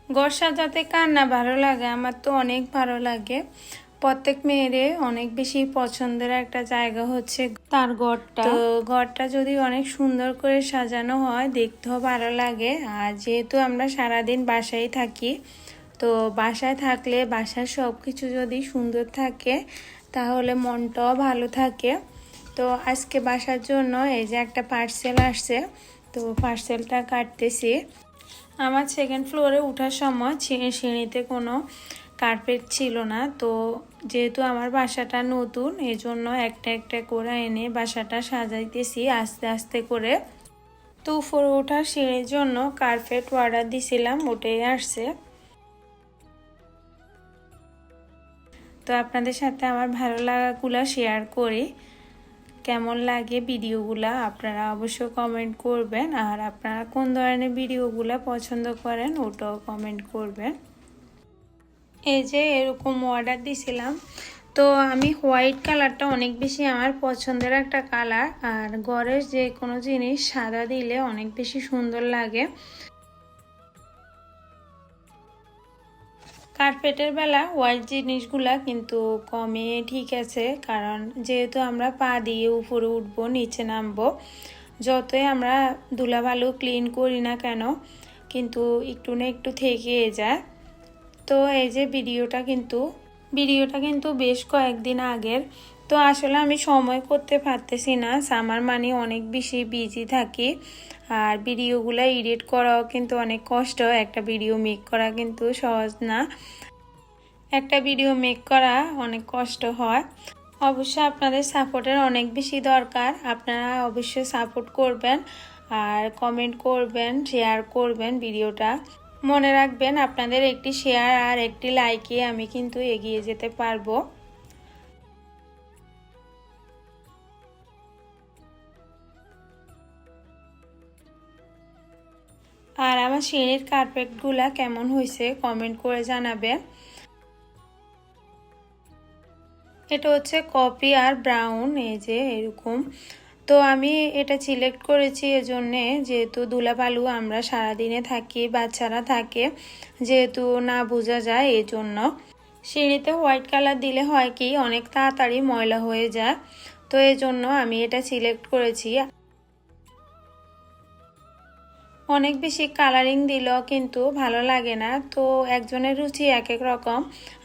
ঘর সাজাতে কার না ভালো লাগে, আমার তো অনেক ভালো লাগে। প্রত্যেক মেয়েরে অনেক বেশি পছন্দের একটা জায়গা হচ্ছে তার ঘরটা। তো ঘরটা যদি অনেক সুন্দর করে সাজানো হয় দেখতেও ভালো লাগে। আর যেহেতু আমরা সারাদিন বাসায় থাকি, তো বাসায় থাকলে বাসার সব কিছু যদি সুন্দর থাকে তাহলে মনটাও ভালো থাকে। তো আজকে বাসার জন্য এই যে একটা পার্সেল আসছে, তো পার্সেলটা কাটতেছি। আমার সেকেন্ড ফ্লোরে ওঠার সময় সিঁড়িতে কোনো কার্পেট ছিল না, তো যেহেতু আমার বাসাটা নতুন এই জন্য একটা একটা করে এনে বাসাটা সাজাইতেছি আস্তে আস্তে করে। তো উপরে ওঠার সিঁড়ির জন্য কার্পেট অর্ডার দিছিলাম, ওটাই আসছে। তো আপনাদের সাথে আমার ভালো লাগাগুলো শেয়ার করি। কেমন লাগে ভিডিওগুলা আপনারা অবশ্যই কমেন্ট করবেন, আর আপনারা কোন ধরনের ভিডিওগুলো পছন্দ করেন ওটাও কমেন্ট করবেন। এই যে এরকম অর্ডার দিছিলাম, তো আমি হোয়াইট কালারটা অনেক বেশি আমার পছন্দের একটা কালার। আর ঘরের যে কোনো জিনিস সাদা দিলে অনেক বেশি সুন্দর লাগে। কার্পেটের বেলা হোয়াইট জিনিসগুলা কিন্তু কমে ঠিক আছে, কারণ যেহেতু আমরা পা দিয়ে উপরে উঠবো নিচে নামবো, যতই আমরা ধুলাবালু ক্লিন করি না কেন কিন্তু একটু না একটু থেকে যায়। তো এই যে ভিডিওটা কিন্তু বেশ কয়েকদিন আগের। তো আসলে আমি সময় করতে পারতেছি না, সামার মানে অনেক বেশি বিজি থাকি। আর ভিডিওগুলো এডিট করাও কিন্তু অনেক কষ্ট, একটা ভিডিও মেক করা কিন্তু সহজ না। একটা ভিডিও মেক করা অনেক কষ্ট হয়। অবশ্যই আপনাদের সাপোর্টের অনেক বেশি দরকার, আপনারা অবশ্যই সাপোর্ট করবেন আর কমেন্ট করবেন, শেয়ার করবেন ভিডিওটা। মনে রাখবেন আপনাদের একটি শেয়ার আর একটি লাইকে আমি কিন্তু এগিয়ে যেতে পারবো। আর আমার সিঁড়ির কার্পেটগুলা কেমন হয়েছে কমেন্ট করে জানাবে। এটা হচ্ছে কফি আর ব্রাউন, এই যে এরকম। তো আমি এটা সিলেক্ট করেছি এজন্যে, যেহেতু ধুলাবালু আমরা সারাদিনে থাকি, বাচ্চারা থাকে, যেহেতু না বোঝা যায় এই জন্য। সিঁড়িতে হোয়াইট কালার দিলে হয় কি অনেক তাড়াতাড়ি ময়লা হয়ে যায়, তো এই জন্য আমি এটা সিলেক্ট করেছি। অনেক বেশি কালারিং দিলেও কিন্তু ভালো লাগে না, তো একজনের রুচি এক এক রকম।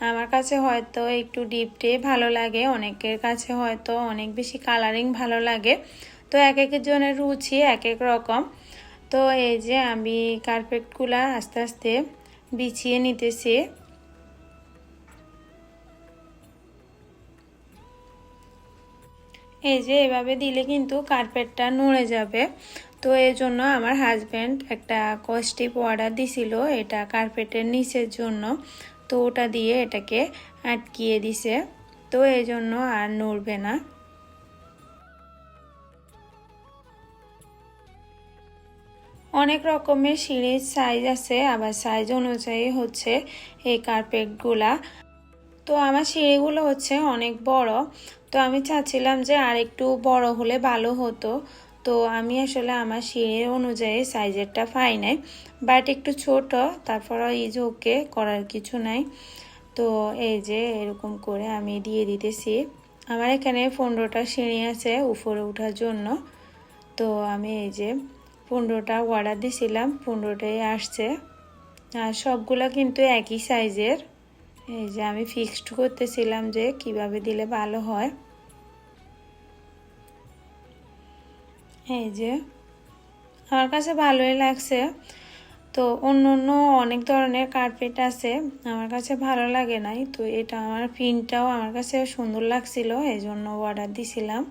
আমার কাছে হয়তো একটু ডিপটে ভালো লাগে, অনেকের কাছে হয়তো অনেক বেশি কালারিং ভালো লাগে। তো এক একজনের রুচি এক এক রকম। তো এই যে আমি কার্পেটগুলা আস্তে আস্তে বিছিয়ে নিতেছি। এই যে এভাবে দিলে কিন্তু কার্পেটটা নড়ে যাবে। তো এই জন্য আমার হাজব্যান্ড একটা কস্টিপ অর্ডার দিছিল, এটা কার্পেটের নিচের জন্য। তো ওটা দিয়ে এটাকে আটকিয়ে দিছে, তো এই জন্য আর নড়বে না। অনেক রকমের সিঁড়ির সাইজ আছে, আবার সাইজ অনুযায়ী হচ্ছে এই কার্পেটগুলা। তো আমার সিঁড়িগুলো হচ্ছে অনেক বড়, তো আমি চাচ্ছিলাম যে আর একটু বড় হলে ভালো হতো। তো আমি আসলে আমার সিঁড়ির অনুযায়ী সাইজেরটা পাই নাই, বাট একটু ছোট, তারপর ইজ ওকে, করার কিছু নাই। তো এই যে এরকম করে আমি দিয়ে দিতেছি। আমার এখানে 15টা সিঁড়ি আছে উপরে ওঠার জন্য, তো আমি এই যে 15টা অর্ডার দিছিলাম, 15টাই আসছে। আর সবগুলা কিন্তু একই সাইজের। এই যে আমি ফিক্সড করতেছিলাম যে কিভাবে দিলে ভালো হয়। এই যে আমার কাছে ভালোই লাগছে। তো অন্য অন্য অনেক ধরনের কার্পেট আছে, আমার কাছে ভালো লাগে নাই, তো এটা আমার প্রিন্টটাও আমার কাছে সুন্দর লাগছিল, এই জন্য অর্ডার দিছিলাম।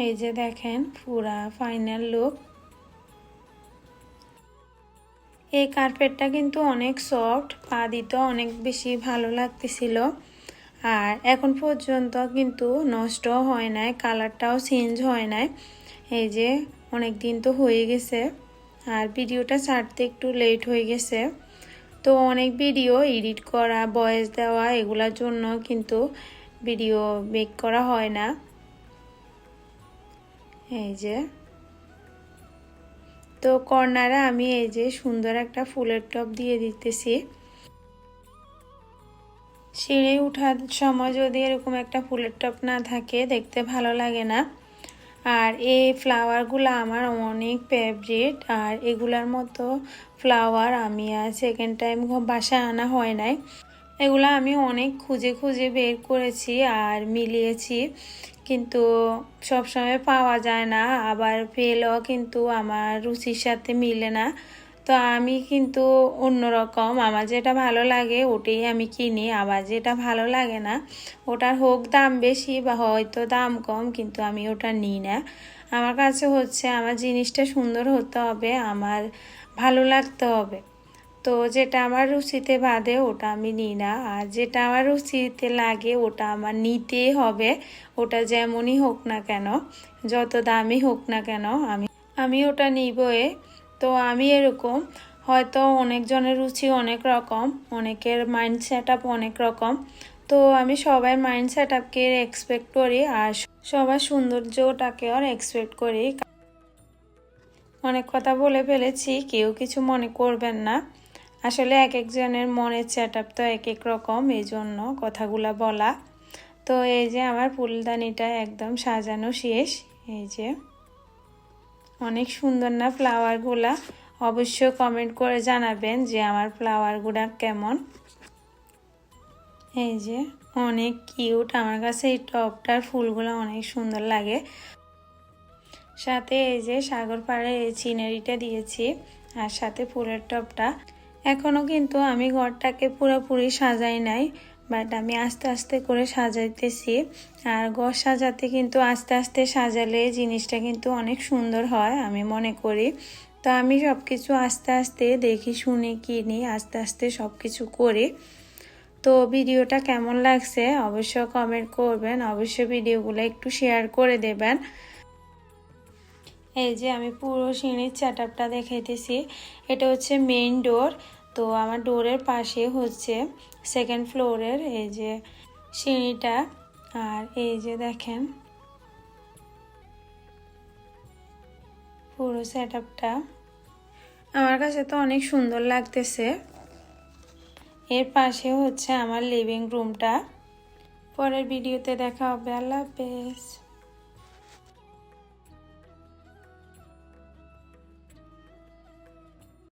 এই যে দেখেন পুরা ফাইনাল লুক। এই কার্পেটটা কিন্তু অনেক সফট, পা দিতেও অনেক বেশি ভালো লাগতেছিল। আর এখন পর্যন্ত কিন্তু নষ্টও হয় নাই, কালারটাও চেঞ্জ হয় নাই। এই যে অনেক দিন তো হয়ে গেছে, আর ভিডিওটা ছাড়তে একটু লেট হয়ে গেছে। তো অনেক ভিডিও এডিট করা, ভয়েস দেওয়া, এগুলোর জন্য কিন্তু ভিডিও মেক করা হয় না। এই যে তো কর্নারে আমি এই যে সুন্দর একটা ফুলের টব দিয়ে দিতেছি। সিঁড়ি ওঠার সময় যদি এরকম একটা ফুলের টব না থাকে দেখতে ভালো লাগে না। আর এই ফ্লাওয়ারগুলো আমার অনেক ফেভারিট, আর এগুলার মতো ফ্লাওয়ার আমি আর সেকেন্ড টাইম বাসায় আনা হয় নাই। এগুলো আমি অনেক খুঁজে খুঁজে বের করেছি আর মিলিয়েছি, কিন্তু সবসময় পাওয়া যায় না, আবার পেলেও কিন্তু আমার রুচির সাথে মিলে না। তো আমি কিন্তু অন্যরকম, আমার যেটা ভালো লাগে ওটাই আমি কিনি, আবার যেটা ভালো লাগে না ওটার হোক দাম বেশি বা হয়তো দাম কম কিন্তু আমি ওটা নিই না। আমার কাছে হচ্ছে আমার জিনিসটা সুন্দর হতে হবে, আমার ভালো লাগতে হবে। তো যেটা আমার রুচিতে বাঁধে ওটা আমি নিই না, আর যেটা আমার রুচিতে লাগে ওটা আমার নিতেই হবে, ওটা যেমনই হোক না কেন, যত দামি হোক না কেন আমি ওটা নিবই। তো আমি এরকম, হয়তো অনেকজনের রুচি অনেক রকম, অনেকের মাইন্ড সেট আপ অনেক রকম। তো আমি সবার মাইন্ড সেট আপকে এক্সপেক্ট করি আর সবার সৌন্দর্যটাকেও এক্সপেক্ট করি। অনেক কথা বলে ফেলেছি, কেউ কিছু মনে করবেন না। আসলে এক একজনের মনের সেট আপ তো এক এক রকম, এই জন্য কথাগুলা বলা। তো এই যে আমার ফুলদানিটা একদম সাজানো শেষ। এই যে অনেক সুন্দর না ফ্লাওয়ারগুলা? অবশ্যই কমেন্ট করে জানাবেন যে আমার ফ্লাওয়ারগুলা কেমন। এই যে অনেক কিউট, আমার কাছে এই টবটার ফুলগুলো অনেক সুন্দর লাগে। সাথে এই যে সাগর পাড়ে এই সিনারিটা দিয়েছি, আর সাথে ফুলের টবটা। এখনও কিন্তু আমি ঘরটাকে পুরোপুরি সাজাই নাই, বাট আমি আস্তে আস্তে করে সাজাইতেছি। আর ঘর সাজাতে কিন্তু আস্তে আস্তে সাজালে জিনিসটা কিন্তু অনেক সুন্দর হয় আমি মনে করি। তো আমি সব কিছু আস্তে আস্তে দেখি শুনে কিনি, আস্তে আস্তে সব কিছু করি। তো ভিডিওটা কেমন লাগছে অবশ্যই কমেন্ট করবেন, অবশ্যই ভিডিওগুলো একটু শেয়ার করে দেবেন। এই যে আমি পুরো সিঁড়ির সেট আপটা দেখাইতেছি। এটা হচ্ছে মেইন ডোর। তো আমার ডোরের পাশে হচ্ছে সেকেন্ড ফ্লোরের এই যে সিঁড়িটা, আর এই যে দেখেন পুরো সেট আপটা আমার কাছে তো অনেক সুন্দর লাগতেছে। এর পাশে হচ্ছে আমার লিভিং রুমটা। পরের ভিডিওতে দেখা হবে। আল্লাহ হাফেজ।